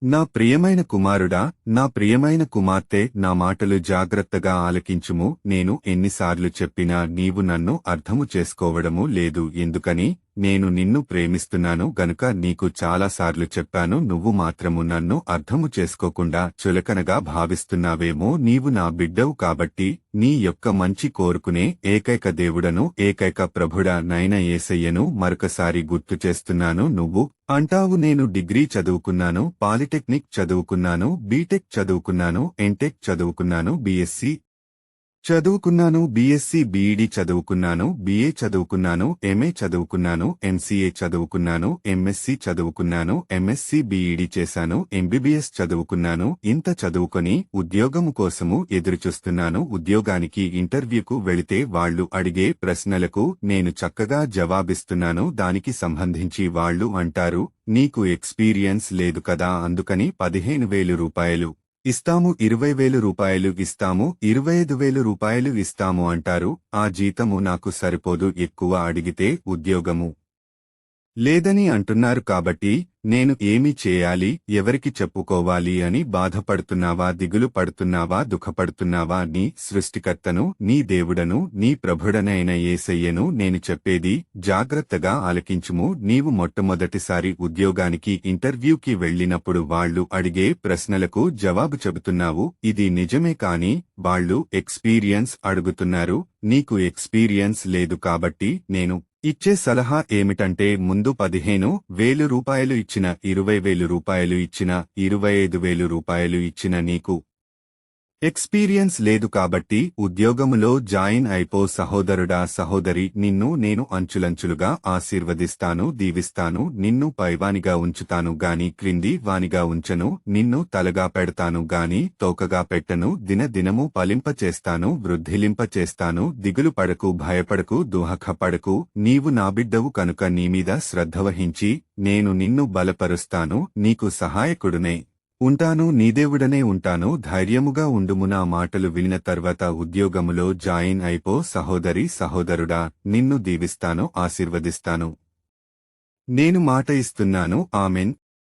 నా ప్రియమైన కుమారుడా, నా ప్రియమైన కుమార్తె, నా మాటలు జాగ్రత్తగా ఆలకించుము. నేను ఎన్నిసార్లు చెప్పినా నీవు నన్ను అర్థము చేసుకోవడము లేదు. ఎందుకని? నేను నిన్ను ప్రేమిస్తున్నాను గనుక నీకు చాలాసార్లు చెప్పాను. నువ్వు మాత్రము నన్ను అర్థము చేసుకోకుండా చులకనగా భావిస్తున్నావేమో. నీవు నా బిడ్డవు కాబట్టి నీ యొక్క మంచి కోరుకునే ఏకైక దేవుడను, ఏకైక ప్రభుడా నైన యేసయ్యను మరొకసారి గుర్తు చేస్తున్నాను. నువ్వు అంటావు, నేను డిగ్రీ చదువుకున్నాను, పాలిటెక్నిక్ చదువుకున్నాను, బీటెక్ చదువుకున్నాను, ఎంటెక్ చదువుకున్నాను, బీఎస్సీ చదువుకున్నాను, బీఎస్సీ బీఈడీ చదువుకున్నాను, బీఏ చదువుకున్నాను, ఎంఏ చదువుకున్నాను, ఎంసీఏ చదువుకున్నాను, ఎంఎస్సీ చదువుకున్నాను, ఎంఎస్సీ బీఈడీ చేశాను, ఎంబీబీఎస్ చదువుకున్నాను. ఇంత చదువుకొని ఉద్యోగము కోసము ఎదురుచూస్తున్నాను. ఉద్యోగానికి ఇంటర్వ్యూకు వెళితే వాళ్లు అడిగే ప్రశ్నలకు నేను చక్కగా జవాబిస్తున్నాను. దానికి సంబంధించి వాళ్లు అంటారు, నీకు ఎక్స్పీరియన్స్ లేదు కదా, అందుకని 15,000 రూపాయలు ఇస్తాము, 20,000 రూపాయలు ఇస్తాము, 25,000 రూపాయలు ఇస్తాము అంటారు. ఆ జీతము నాకు సరిపోదు. ఎక్కువ అడిగితే ఉద్యోగము లేదని అంటున్నారు. కాబట్టి నేను ఏమి చేయాలి, ఎవరికి చెప్పుకోవాలి అని బాధపడుతున్నావా, దిగులు పడుతున్నావా, దుఃఖపడుతున్నావా? నీ సృష్టికర్తను, నీ దేవుడను, నీ ప్రభుడనైన యేసయ్యను నేను చెప్పేది జాగ్రత్తగా ఆలకించుము. నీవు మొట్టమొదటిసారి ఉద్యోగానికి ఇంటర్వ్యూకి వెళ్లినప్పుడు వాళ్లు అడిగే ప్రశ్నలకు జవాబు చెబుతున్నావు. ఇది నిజమే, కాని వాళ్లు ఎక్స్పీరియన్స్ అడుగుతున్నారు. నీకు ఎక్స్పీరియన్స్ లేదు కాబట్టి నేను ఇచ్చే సలహా ఏమిటంటే, ముందు 15,000 రూపాయలు ఇచ్చిన, 20,000 రూపాయలు ఇచ్చిన, 25,000 రూపాయలు ఇచ్చిన నీకు ఎక్స్పీరియన్స్ లేదు కాబట్టి ఉద్యోగములో జాయిన్ అయిపో. సహోదరుడా, సహోదరి, నిన్ను నేను అంచులంచులుగా ఆశీర్వదిస్తాను, దీవిస్తాను. నిన్ను పైవానిగా ఉంచుతాను గాని క్రింది వానిగా ఉంచను. నిన్ను తలగా పెడతాను గాని తోకగా పెట్టను. దినదినము ఫలింపచేస్తాను, వృద్ధిలింపచేస్తాను. దిగులు పడకు, భయపడకు, దుఃఖపడకు. నీవు నా బిడ్డవు కనుక నీమీద శ్రద్ధవహించి నేను నిన్ను బలపరుస్తాను, నీకు సహాయకుడునే ఉంటాను, నీదేవుడనే ఉంటాను. ధైర్యముగా ఉండుము. నా మాటలు వినిన తర్వాత ఉద్యోగములో జాయిన్ అయిపో. సహోదరి, సహోదరుడా, నిన్ను దీవిస్తాను, ఆశీర్వదిస్తాను. నేను మాట ఇస్తున్నాను. ఆమెన్.